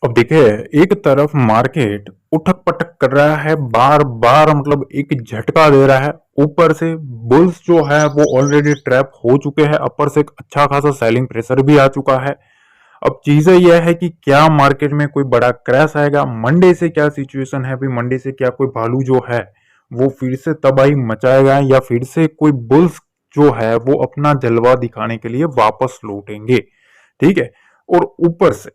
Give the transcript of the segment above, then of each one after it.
अब देखिए, एक तरफ मार्केट उठक पटक कर रहा है, बार बार मतलब एक झटका दे रहा है। ऊपर से बुल्स जो है वो ऑलरेडी ट्रैप हो चुके हैं, अपर से एक अच्छा खासा सेलिंग प्रेशर भी आ चुका है। अब चीजें यह है कि क्या मार्केट में कोई बड़ा क्रैश आएगा, मंडे से क्या सिचुएशन है, अभी मंडे से क्या कोई भालू जो है वो फिर से तबाही मचाएगा, या फिर से कोई बुल्स जो है वो अपना जलवा दिखाने के लिए वापस लौटेंगे। ठीक है। और ऊपर से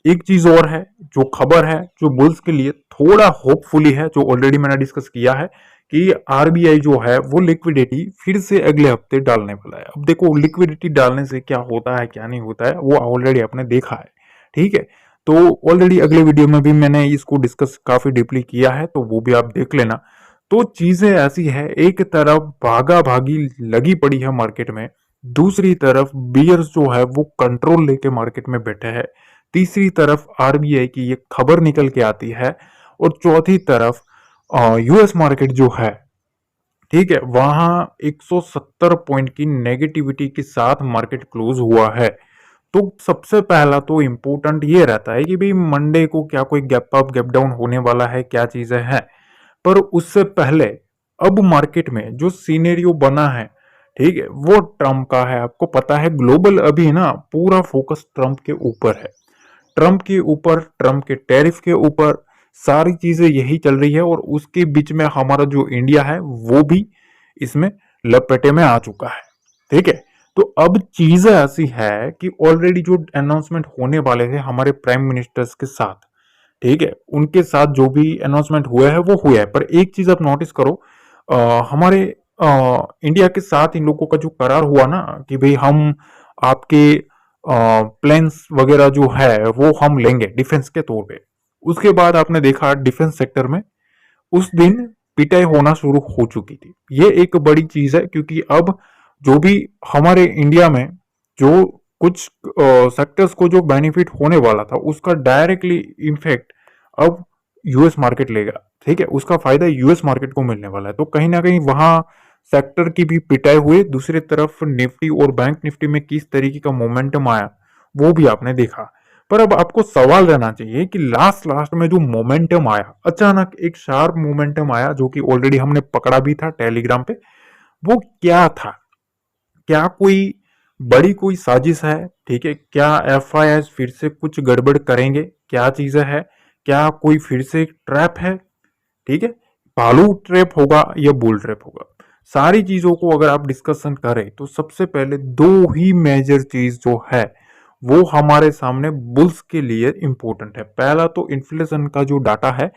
एक चीज और है, जो खबर है जो बुल्स के लिए थोड़ा होपफुली है, जो ऑलरेडी मैंने डिस्कस किया है कि आरबीआई जो है वो लिक्विडिटी फिर से अगले हफ्ते डालने वाला है। अब देखो, लिक्विडिटी डालने से क्या होता है क्या नहीं होता है वो ऑलरेडी आपने देखा है। ठीक है। तो ऑलरेडी अगले वीडियो में भी मैंने इसको डिस्कस काफी डीपली किया है, तो वो भी आप देख लेना। तो चीजें ऐसी है, एक तरफ भागा भागी लगी पड़ी है मार्केट में, दूसरी तरफ बियर्स जो है वो कंट्रोल लेके मार्केट में बैठे हैं, तीसरी तरफ आरबीआई की ये खबर निकल के आती है, और चौथी तरफ यूएस मार्केट जो है, ठीक है, वहां 170 पॉइंट की नेगेटिविटी के साथ मार्केट क्लोज हुआ है। तो सबसे पहला तो इम्पोर्टेंट ये रहता है कि भाई मंडे को क्या कोई गैप अप गैप डाउन होने वाला है, क्या चीजें हैं। पर उससे पहले अब मार्केट में जो सीनेरियो बना है, ठीक है, वो ट्रम्प का है। आपको पता है ग्लोबल अभी ना पूरा फोकस ट्रम्प के ऊपर है, ट्रम्प के ऊपर, ट्रम्प के टैरिफ के ऊपर, सारी चीजें यही चल रही है। और उसके बीच में हमारा जो इंडिया है वो भी इसमें लपेटे में आ चुका है। ठीक है। तो अब चीजें ऐसी है कि ऑलरेडी जो अनाउंसमेंट होने वाले थे हमारे प्राइम मिनिस्टर्स के साथ, ठीक है, उनके साथ जो भी अनाउंसमेंट हुआ है वो हुआ है। पर एक चीज आप नोटिस करो, हमारे इंडिया के साथ इन लोगों का जो करार हुआ ना कि भाई हम आपके प्लेन्स वगैरह जो है वो हम लेंगे डिफेंस के तौर पे, उसके बाद आपने देखा डिफेंस सेक्टर में उस दिन पिटाई होना शुरू हो चुकी थी। ये एक बड़ी चीज है, क्योंकि अब जो भी हमारे इंडिया में जो कुछ सेक्टर्स को जो बेनिफिट होने वाला था उसका डायरेक्टली इम्फेक्ट अब यूएस मार्केट लेगा। ठीक है, उसका फायदा यूएस मार्केट को मिलने वाला है। तो कहीं ना कहीं वहां सेक्टर की भी पिटाई हुई। दूसरी तरफ निफ्टी और बैंक निफ्टी में किस तरीके का मोमेंटम आया वो भी आपने देखा। पर अब आपको सवाल रहना चाहिए कि लास्ट लास्ट में जो मोमेंटम आया, अचानक एक शार्प मोमेंटम आया जो कि ऑलरेडी हमने पकड़ा भी था टेलीग्राम पे, वो क्या था? क्या कोई बड़ी कोई साजिश है? ठीक है, क्या एफआईआई फिर से कुछ गड़बड़ करेंगे? क्या चीजें है? क्या कोई फिर से ट्रैप है? ठीक है, भालू ट्रैप होगा या बुल ट्रैप होगा? सारी चीजों को अगर आप डिस्कशन करें तो सबसे पहले दो ही मेजर चीज जो है वो हमारे सामने बुल्स के लिए इंपॉर्टेंट है। पहला तो इन्फ्लेशन का जो डाटा है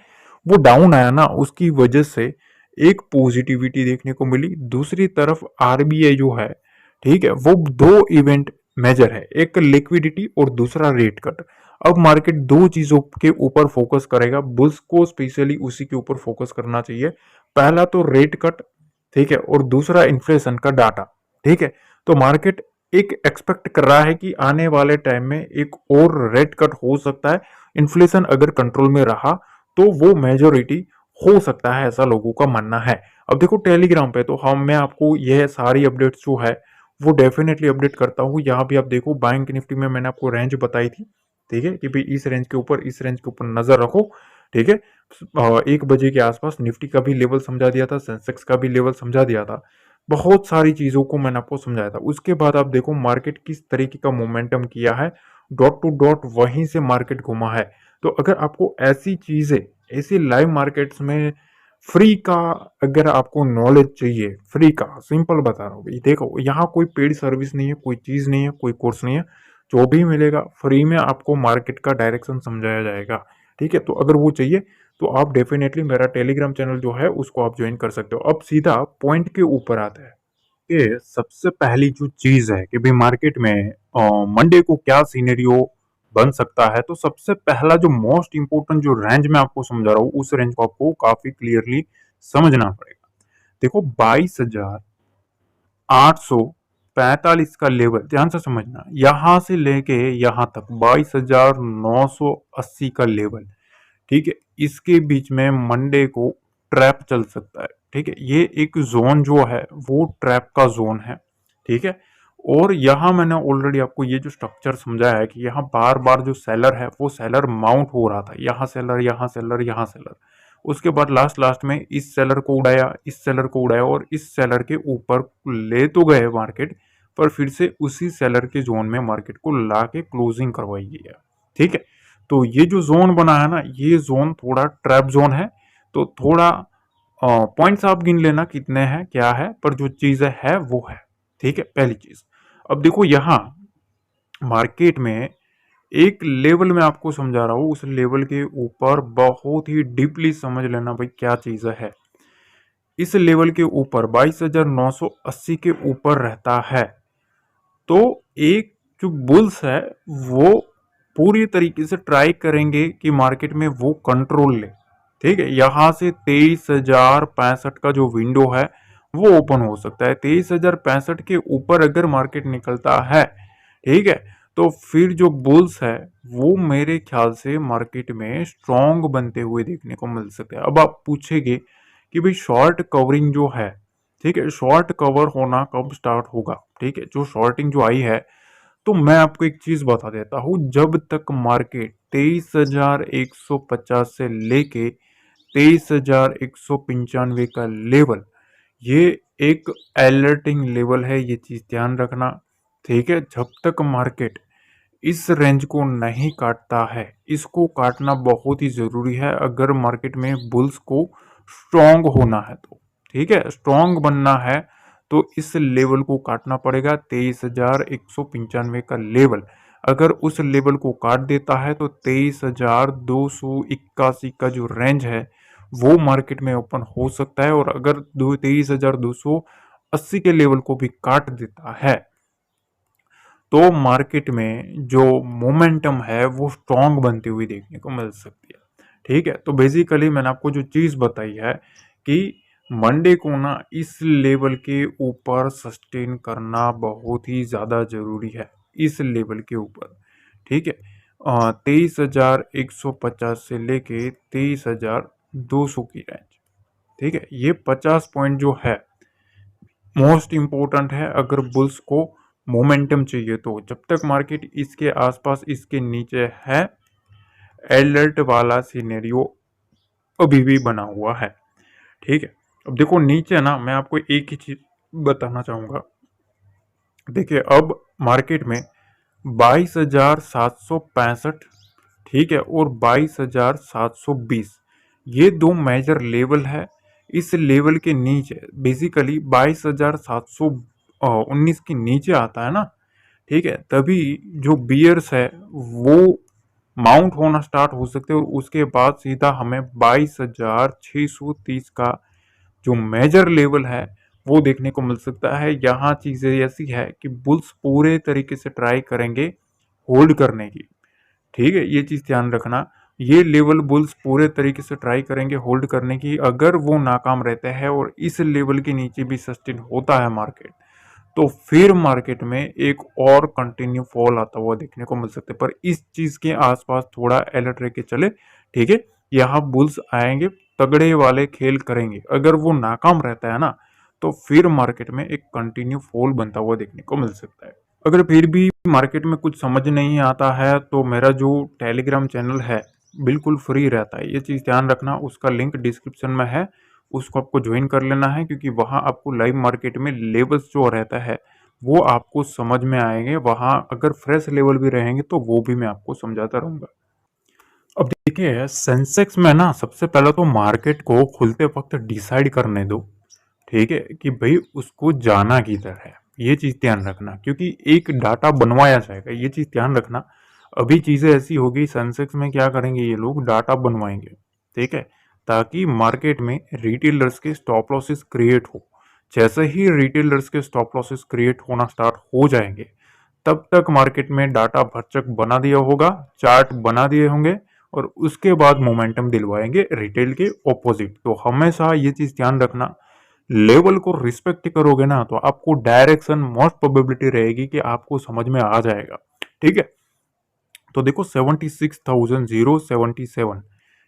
वो डाउन आया ना, उसकी वजह से एक पॉजिटिविटी देखने को मिली। दूसरी तरफ आरबीआई जो है, ठीक है, वो दो इवेंट मेजर है, एक लिक्विडिटी और दूसरा रेट कट। अब मार्केट दो चीजों के ऊपर फोकस करेगा, बुल्स को स्पेशली उसी के ऊपर फोकस करना चाहिए। पहला तो रेट कट, ठीक है, और दूसरा इन्फ्लेशन का डाटा। ठीक है। तो मार्केट एक एक्सपेक्ट कर रहा है कि आने वाले टाइम में एक और रेट कट हो सकता है। इन्फ्लेशन अगर कंट्रोल में रहा तो वो मेजोरिटी हो सकता है, ऐसा लोगों का मानना है। अब देखो टेलीग्राम पे तो मैं आपको यह सारी अपडेट्स जो है वो डेफिनेटली अपडेट करता हूँ। यहाँ भी आप देखो, बैंक निफ्टी में मैंने आपको रेंज बताई थी, ठीक है, कि भाई इस रेंज के ऊपर, इस रेंज के ऊपर नजर रखो। ठीक है। 1 बजे के आसपास निफ्टी का भी लेवल समझा दिया था, सेंसेक्स का भी लेवल समझा दिया था, बहुत सारी चीजों को मैंने आपको समझाया था। उसके बाद आप देखो मार्केट किस तरीके का मोमेंटम किया है, डॉट टू डॉट वहीं से मार्केट घुमा है। तो अगर आपको ऐसी चीजें, ऐसी लाइव मार्केट्स में फ्री का, अगर आपको नॉलेज चाहिए फ्री का, सिंपल बता रहा हूँ भाई, देखो यहाँ कोई पेड सर्विस नहीं है, कोई चीज नहीं है, कोई कोर्स नहीं है, जो भी मिलेगा फ्री में आपको मार्केट का डायरेक्शन समझाया जाएगा। ठीक है। तो अगर वो चाहिए तो आप डेफिनेटली मेरा टेलीग्राम चैनल जो है उसको आप ज्वाइन कर सकते हो। अब सीधा पॉइंट के ऊपर आता है कि सबसे पहली जो चीज है कि भाई मार्केट में मंडे को क्या सीनेरियो बन सकता है। तो सबसे पहला जो मोस्ट इंपोर्टेंट जो रेंज में आपको समझा रहा हूँ, उस रेंज को आपको काफी क्लियरली समझना पड़ेगा। देखो 22,845 का लेवल ध्यान से समझना, यहां से लेके यहां तक 22,980 का लेवल, ठीक है, इसके बीच में मंडे को ट्रैप चल सकता है। ठीक है, ये एक जोन जो है वो ट्रैप का जोन है। ठीक है। और यहाँ मैंने ऑलरेडी आपको ये जो स्ट्रक्चर समझाया है कि यहाँ बार बार जो सेलर है वो सेलर माउंट हो रहा था, यहाँ सेलर, यहाँ सेलर, यहाँ सेलर। उसके बाद लास्ट लास्ट में इस सेलर को उड़ाया, इस सेलर को उड़ाया और इस सेलर के ऊपर ले तो गए मार्केट, पर फिर से उसी सेलर के जोन में मार्केट को ला के क्लोजिंग करवाई गई है। ठीक है, तो ये जो जोन बना है ना, ये जोन थोड़ा ट्रैप जोन है। तो थोड़ा पॉइंट्स आप गिन लेना कितने हैं क्या है, पर जो चीज है वो है। ठीक है, पहली चीज। अब देखो यहाँ मार्केट में एक लेवल में आपको समझा रहा हूं, उस लेवल के ऊपर बहुत ही डीपली समझ लेना भाई क्या चीज है। इस लेवल के ऊपर 22,980 के ऊपर रहता है तो एक जो बुल्स है वो पूरी तरीके से ट्राई करेंगे कि मार्केट में वो कंट्रोल ले। ठीक है, यहां से 23,065 का जो विंडो है वो ओपन हो सकता है। 23,065 के ऊपर अगर मार्केट निकलता है, ठीक है, तो फिर जो बुल्स है वो मेरे ख्याल से मार्केट में स्ट्रॉन्ग बनते हुए देखने को मिल सकते हैं। अब आप पूछेंगे कि भाई शॉर्ट कवरिंग जो है, ठीक है, शॉर्ट कवर होना कब स्टार्ट होगा। ठीक है, जो शॉर्टिंग जो आई है, तो मैं आपको एक चीज बता देता हूं, जब तक मार्केट 23,150 से लेके 23,195 का लेवल, ये एक अलर्टिंग लेवल है, ये चीज ध्यान रखना। ठीक है, जब तक मार्केट इस रेंज को नहीं काटता है, इसको काटना बहुत ही जरूरी है अगर मार्केट में बुल्स को स्ट्रॉन्ग होना है तो। ठीक है, स्ट्रॉन्ग बनना है तो इस लेवल को काटना पड़ेगा, 23,195 का लेवल। अगर उस लेवल को काट देता है तो 23,281 का जो रेंज है वो मार्केट में ओपन हो सकता है। और अगर 23,280 के लेवल को भी काट देता है तो मार्केट में जो मोमेंटम है वो स्ट्रॉन्ग बनती हुई देखने को मिल सकती है। ठीक है, तो बेसिकली मैंने आपको जो चीज बताई है कि मंडे को ना इस लेवल के ऊपर सस्टेन करना बहुत ही ज्यादा जरूरी है, इस लेवल के ऊपर। ठीक है, 23,150 से लेके 23,200 की रेंज। ठीक है, ये 50 पॉइंट जो है मोस्ट इंपॉर्टेंट है अगर बुल्स को मोमेंटम चाहिए तो। जब तक मार्केट इसके आसपास इसके नीचे है, अलर्ट वाला सिनेरियो अभी भी बना हुआ है। ठीक है, अब देखो नीचे ना मैं आपको एक ही चीज बताना चाहूंगा। देखिए अब मार्केट में 22,765, ठीक है, और 22,720, ये दो मेजर लेवल है। इस लेवल के नीचे बेसिकली 22,719 के नीचे आता है ना, ठीक है, तभी जो बियर्स है वो माउंट होना स्टार्ट हो सकते हैं और उसके बाद सीधा हमें 22,630 का जो मेजर लेवल है वो देखने को मिल सकता है। यहाँ चीजें ऐसी है कि बुल्स पूरे तरीके से ट्राई करेंगे होल्ड करने की। ठीक है, ये चीज ध्यान रखना, ये लेवल बुल्स पूरे तरीके से ट्राई करेंगे होल्ड करने की। अगर वो नाकाम रहते हैं और इस लेवल के नीचे भी सस्टेन होता है मार्केट, तो फिर मार्केट में एक और कंटिन्यू फॉल आता हुआ देखने को मिल सकता है। पर इस चीज के आसपास थोड़ा अलर्ट रह के चले। ठीक है, यहाँ बुल्स आएंगे, तगड़े वाले खेल करेंगे। अगर वो नाकाम रहता है ना, तो फिर मार्केट में एक कंटिन्यू फॉल बनता हुआ देखने को मिल सकता है। अगर फिर भी मार्केट में कुछ समझ नहीं आता है तो मेरा जो टेलीग्राम चैनल है बिल्कुल फ्री रहता है, ये चीज ध्यान रखना। उसका लिंक डिस्क्रिप्शन में है, उसको आपको ज्वाइन कर लेना है, क्योंकि वहां आपको लाइव मार्केट में लेवल्स जो रहता है वो आपको समझ में आएंगे। वहां अगर फ्रेश लेवल भी रहेंगे तो वो भी मैं आपको समझाता रहूंगा। अब देखिए सेंसेक्स में ना सबसे पहले तो मार्केट को खुलते वक्त डिसाइड करने दो। ठीक है, कि भाई उसको जाना किधर है, ये चीज ध्यान रखना, क्योंकि एक डाटा बनवाया जाएगा, ये चीज ध्यान रखना। अभी चीजें ऐसी होगी, सेंसेक्स में क्या करेंगे ये लोग, डाटा बनवाएंगे। ठीक है, ताकि मार्केट में रिटेलर्स के स्टॉप लॉसेस क्रिएट हो। जैसे ही रिटेलर्स के स्टॉप लॉसेस क्रिएट होना स्टार्ट हो जाएंगे, तब तक मार्केट में डाटा भरचक बना दिया होगा, चार्ट बना दिए होंगे, और उसके बाद मोमेंटम दिलवाएंगे रिटेल के ऑपोजिट। तो हमेशा ये चीज ध्यान रखना, लेवल को रिस्पेक्ट करोगे ना तो आपको डायरेक्शन मोस्ट प्रोबेबिलिटी रहेगी कि आपको समझ में आ जाएगा। ठीक है, तो देखो 76,077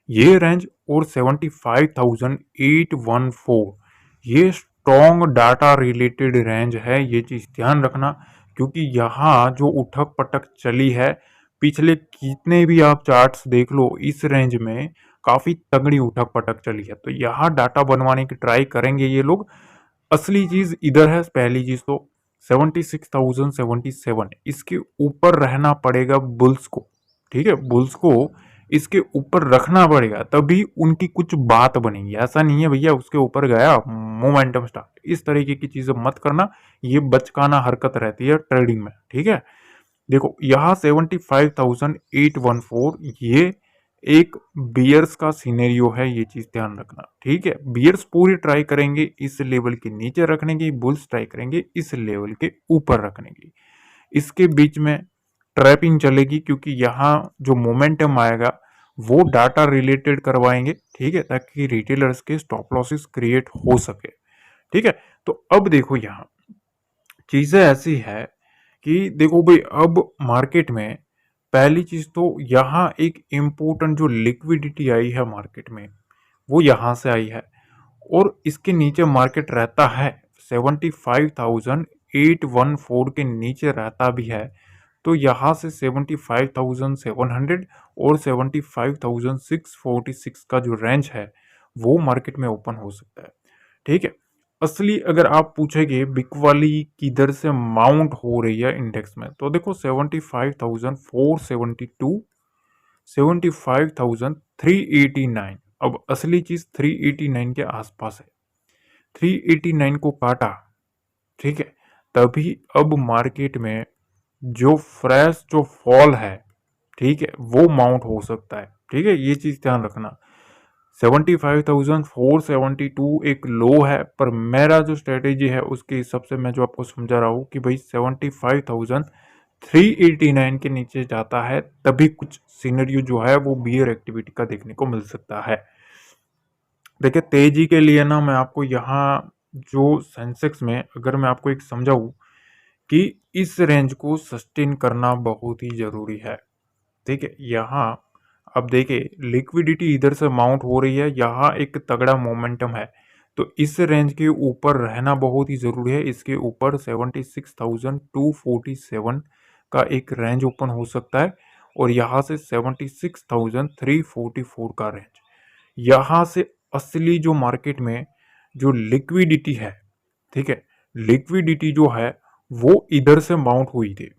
ये रेंज और 75,814 ये स्ट्रॉन्ग डाटा रिलेटेड रेंज है, ये चीज ध्यान रखना। क्योंकि यहाँ जो उठक पटक चली है, पिछले कितने भी आप चार्ट्स देख लो, इस रेंज में काफी तगड़ी उठक पटक चली है। तो यहाँ डाटा बनवाने की ट्राई करेंगे ये लोग। असली चीज इधर है। पहली चीज तो 76,077, इसके ऊपर रहना पड़ेगा बुल्स को। ठीक है, बुल्स को इसके ऊपर रखना पड़ेगा, तभी उनकी कुछ बात बनेगी। ऐसा नहीं है भैया उसके ऊपर गया मोमेंटम स्टार्ट, इस तरीके की चीजें मत करना, ये बचकाना हरकत रहती है ट्रेडिंग में। ठीक है, देखो यहाँ 75,814, ये एक बियर्स का सिनेरियो है, ये चीज ध्यान रखना। ठीक है, बियर्स पूरी ट्राई करेंगे इस लेवल के नीचे रखने की, बुल्स ट्राई करेंगे इस लेवल के ऊपर रखने की। इसके बीच में ट्रैपिंग चलेगी, क्योंकि यहाँ जो मोमेंटम आएगा वो डाटा रिलेटेड करवाएंगे। ठीक है, ताकि रिटेलर्स के स्टॉप लॉसेस क्रिएट हो सके। ठीक है, तो अब देखो यहाँ चीजें ऐसी है कि देखो भाई, अब मार्केट में पहली चीज तो यहाँ एक इम्पोर्टेंट जो लिक्विडिटी आई है मार्केट में, वो यहाँ से आई है। और इसके नीचे मार्केट रहता है 75,814 के नीचे रहता भी है। तो यहाँ से 75,700 और 75,646 का जो रेंज है वो मार्केट में ओपन हो सकता है। ठीक है, असली अगर आप पूछेंगे बिग वाली किधर से माउंट हो रही है इंडेक्स में, तो देखो 75,472, 75,389। अब असली चीज 389 के आसपास है, 389 को काटा। ठीक है, तभी अब मार्केट में जो फ्रेश जो फॉल है, ठीक है, वो माउंट हो सकता है। ठीक है, ये चीज ध्यान रखना। 75,472 एक लो है, पर मेरा जो स्ट्रेटेजी है उसके हिसाब से मैं जो आपको समझा रहा हूँ कि भाई 75,389 के नीचे जाता है, तभी कुछ सीनरियो जो है वो बियर एक्टिविटी का देखने को मिल सकता है। देखिए तेजी के लिए ना, मैं आपको यहाँ जो सेंसेक्स में अगर मैं आपको एक समझाऊं कि इस रेंज को सस्टेन करना बहुत ही जरूरी है। ठीक है, यहाँ अब देखिए लिक्विडिटी इधर से माउंट हो रही है, यहाँ एक तगड़ा मोमेंटम है, तो इस रेंज के ऊपर रहना बहुत ही जरूरी है। इसके ऊपर 76,247 का एक रेंज ओपन हो सकता है, और यहाँ से 76,344 का रेंज। यहाँ से असली जो मार्केट में जो लिक्विडिटी है, ठीक है, लिक्विडिटी जो है वो इधर से माउंट हुई थी।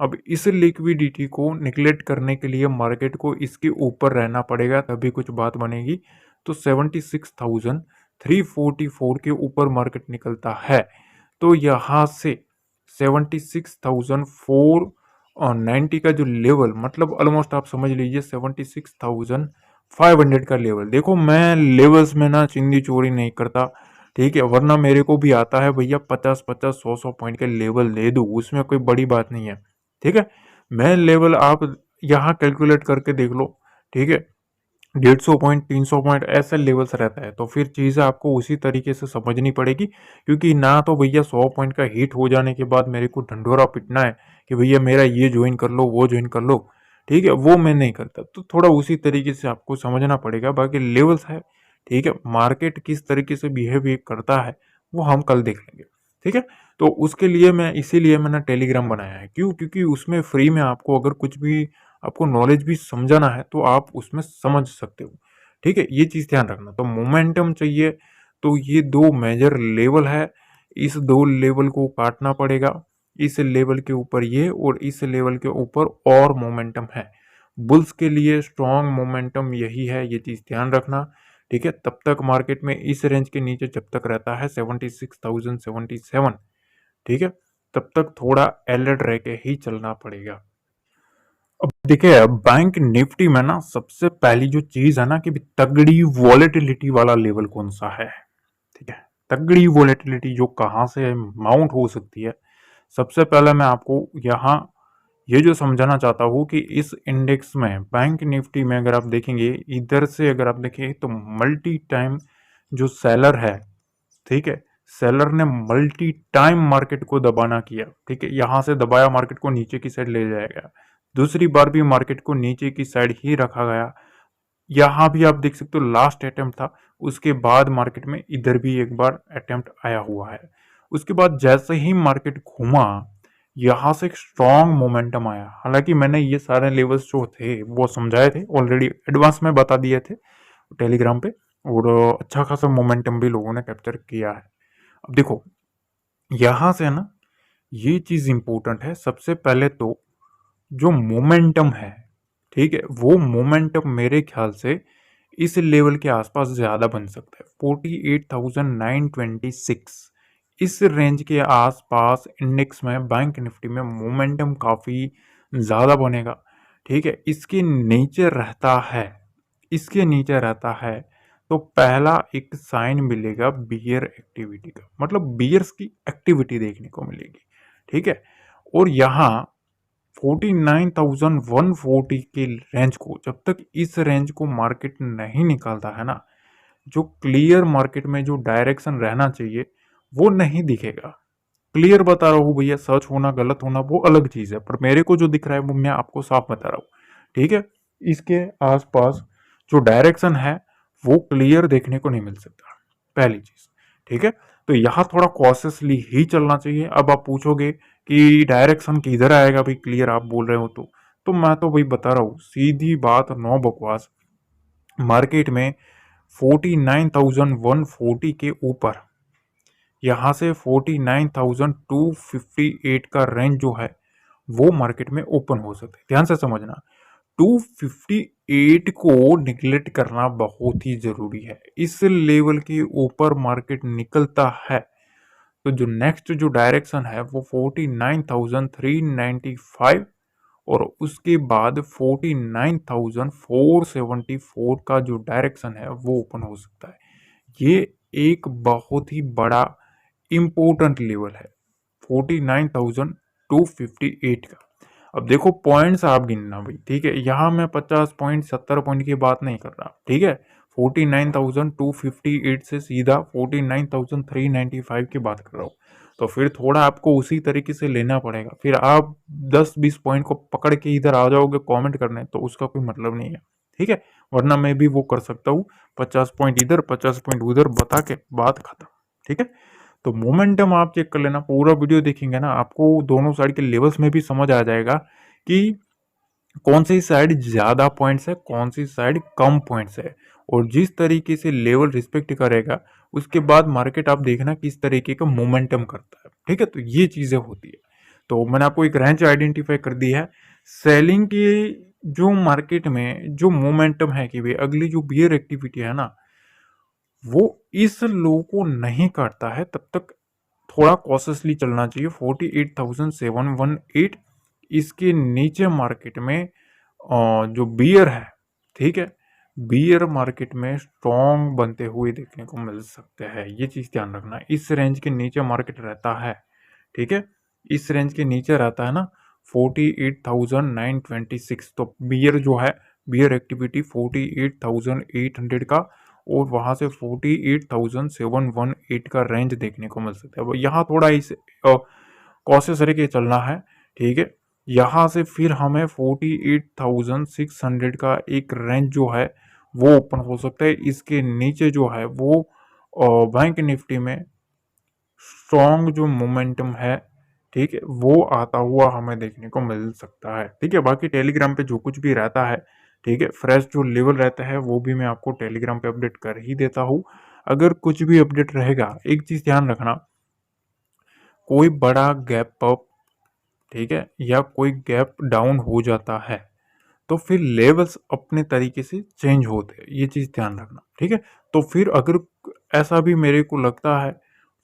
अब इस लिक्विडिटी को निगलेक्ट करने के लिए मार्केट को इसके ऊपर रहना पड़ेगा, तभी कुछ बात बनेगी। तो 76,344 के ऊपर मार्केट निकलता है, तो यहाँ से 76,490 का जो लेवल, मतलब ऑलमोस्ट आप समझ लीजिए 76,500 का लेवल। देखो मैं लेवल्स में ना चिंदी चोरी नहीं करता, ठीक है, वरना मेरे को भी आता है भैया 50-50 100-100 पॉइंट के लेवल दे दूं, उसमें कोई बड़ी बात नहीं है। ठीक है, मैं लेवल आप यहाँ कैलकुलेट करके देख लो। ठीक है, 150 पॉइंट 300 पॉइंट ऐसे लेवल्स रहता है, तो फिर चीज़ें आपको उसी तरीके से समझनी पड़ेगी। क्योंकि ना तो भैया 100 पॉइंट का हिट हो जाने के बाद मेरे को ढंढोरा पिटना है कि भैया मेरा ये ज्वाइन कर लो वो ज्वाइन कर लो। ठीक है, वो मैं नहीं करता, तो थोड़ा उसी तरीके से आपको समझना पड़ेगा। बाकी लेवल्स है, ठीक है, मार्केट किस तरीके से बिहेव करता है वो हम कल देख लेंगे। ठीक है, तो उसके लिए मैं इसीलिए मैंने टेलीग्राम बनाया है। क्यों? क्योंकि उसमें फ्री में आपको अगर कुछ भी आपको नॉलेज भी समझाना है तो आप उसमें समझ सकते हो। ठीक है, ये चीज ध्यान रखना। तो मोमेंटम चाहिए तो ये दो मेजर लेवल है, इस दो लेवल को काटना पड़ेगा। इस लेवल के ऊपर ये और इस लेवल के ऊपर और मोमेंटम है। बुल्स के लिए स्ट्रॉन्ग मोमेंटम यही है, ये चीज ध्यान रखना। ठीक है, तब तक मार्केट में इस रेंज के नीचे जब तक रहता है 76,077, ठीक है, तब तक थोड़ा अलर्ट रह के ही चलना पड़ेगा। अब देखिए बैंक निफ्टी में ना सबसे पहली जो चीज है ना कि तगड़ी वॉलेटिलिटी वाला लेवल कौन सा है। ठीक है, तगड़ी वॉलेटिलिटी जो कहाँ से माउंट हो सकती है, सबसे पहले मैं आपको यहाँ ये जो समझाना चाहता हूँ कि इस इंडेक्स में बैंक निफ्टी में अगर आप देखेंगे, इधर से अगर आप देखें तो मल्टी टाइम जो सेलर है, ठीक है, सेलर ने मल्टी टाइम मार्केट को दबाना किया। ठीक है, यहां से दबाया, मार्केट को नीचे की साइड ले जाया गया, दूसरी बार भी मार्केट को नीचे की साइड ही रखा गया। यहां भी आप देख सकते हो लास्ट अटेम्प्ट था, उसके बाद मार्केट में इधर भी एक बार अटेम्प्ट आया हुआ है। उसके बाद जैसे ही मार्केट घूमा, यहाँ से एक स्ट्रॉन्ग मोमेंटम आया। हालांकि मैंने ये सारे लेवल्स जो थे वो समझाए थे ऑलरेडी, एडवांस में बता दिए थे टेलीग्राम पे, और अच्छा खासा मोमेंटम भी लोगों ने कैप्चर किया है। अब देखो यहाँ से ना ये चीज इंपॉर्टेंट है। सबसे पहले तो जो मोमेंटम है, ठीक है, वो मोमेंटम मेरे ख्याल से इस लेवल के आसपास ज्यादा बन सकता है। 48,926 इस रेंज के आसपास इंडेक्स में, बैंक निफ्टी में मोमेंटम काफी ज्यादा बनेगा। ठीक है, इसके नीचे रहता है तो पहला एक साइन मिलेगा बियर एक्टिविटी का, मतलब बियर्स की एक्टिविटी देखने को मिलेगी। ठीक है, और यहाँ 49,140 के रेंज को, जब तक इस रेंज को मार्केट नहीं निकालता है ना, जो क्लियर मार्केट में जो डायरेक्शन रहना चाहिए वो नहीं दिखेगा। क्लियर बता रहा हूँ भैया, सच होना गलत होना वो अलग चीज है, पर मेरे को जो दिख रहा है वो मैं आपको साफ बता रहा हूँ। ठीक है, इसके आसपास जो डायरेक्शन है वो क्लियर देखने को नहीं मिल सकता, पहली चीज। ठीक है, तो यहाँ थोड़ा कॉशियसली ही चलना चाहिए। अब आप पूछोगे कि डायरेक्शन किधर आएगा भाई, क्लियर आप बोल रहे हो तो मैं तो भाई बता रहा हूँ सीधी बात, नो बकवास। मार्केट में 49,140 के ऊपर, यहाँ से 49,258 का रेंज जो है वो मार्केट में ओपन हो सकता है। ध्यान से समझना, 258 को निगलेक्ट करना बहुत ही जरूरी है। इस लेवल के ऊपर मार्केट निकलता है तो जो नेक्स्ट जो डायरेक्शन है वो 49,395 और उसके बाद 49,474 का जो डायरेक्शन है वो ओपन हो सकता है। ये एक बहुत ही बड़ा इंपॉर्टेंट लेवल है 49,258 का। अब देखो पॉइंट्स आप गिनना भाई, ठीक है, यहाँ मैं 50 पॉइंट 70 पॉइंट की बात नहीं कर रहा। ठीक है, 49,258 से सीधा 49,395 की बात कर रहा हूँ। तो फिर थोड़ा आपको उसी तरीके से लेना पड़ेगा। फिर आप 10-20 पॉइंट को पकड़ के इधर आ जाओगे कमेंट करने तो उसका कोई मतलब नहीं है। ठीक है, वरना मैं भी वो कर सकता हूँ, 50 पॉइंट इधर 50 पॉइंट उधर बता के बात खत्म। ठीक है, तो मोमेंटम आप चेक कर लेना, पूरा वीडियो देखेंगे ना आपको दोनों साइड के लेवल्स में भी समझ आ जाएगा कि कौन सी साइड ज्यादा पॉइंट्स है, कौन सी साइड कम पॉइंट्स है, और जिस तरीके से लेवल रिस्पेक्ट करेगा उसके बाद मार्केट आप देखना किस तरीके का मोमेंटम करता है। ठीक है, तो ये चीजें होती है। तो मैंने आपको एक रेंज आइडेंटिफाई कर दी है। सेलिंग की जो मार्केट में जो मोमेंटम है कि भाई अगली जो बियर एक्टिविटी है ना वो इस लो को नहीं काटता है तब तक थोड़ा कॉशियसली चलना चाहिए। 48,718 इसके नीचे मार्केट में जो बियर है, ठीक है, बियर मार्केट में स्ट्रॉन्ग बनते हुए देखने को मिल सकते हैं। ये चीज ध्यान रखना, इस रेंज के नीचे मार्केट रहता है। ठीक है, इस रेंज के नीचे रहता है ना 48,926, तो बियर जो है, बियर एक्टिविटी 48,800 का और वहां से 48,718 का रेंज देखने को मिल सकता है। यहाँ थोड़ा इस कॉशियस रह के चलना है। ठीक है, यहाँ से फिर हमें 48,600 का एक रेंज जो है वो ओपन हो सकता है। इसके नीचे जो है वो बैंक निफ्टी में स्ट्रॉन्ग जो मोमेंटम है, ठीक है, वो आता हुआ हमें देखने को मिल सकता है। ठीक है, बाकी टेलीग्राम पे जो कुछ भी रहता है, ठीक है, फ्रेश जो लेवल रहता है वो भी मैं आपको टेलीग्राम पे अपडेट कर ही देता हूँ। अगर कुछ भी अपडेट रहेगा, एक चीज ध्यान रखना, कोई बड़ा गैप अप, ठीक है, या कोई गैप डाउन हो जाता है तो फिर लेवल्स अपने तरीके से चेंज होते हैं, ये चीज ध्यान रखना। ठीक है, तो फिर अगर ऐसा भी मेरे को लगता है,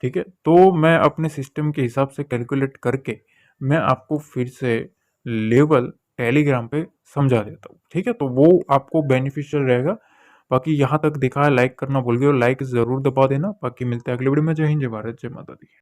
ठीक है, तो मैं अपने सिस्टम के हिसाब से कैलकुलेट करके मैं आपको फिर से लेवल टेलीग्राम पे समझा देता हूँ। ठीक है, तो वो आपको बेनिफिशियल रहेगा। बाकी यहाँ तक देखा है, लाइक करना भूल गए, लाइक जरूर दबा देना। बाकी मिलते हैं अगले वीडियो में। जय हिंद, जय भारत, जय माता दी।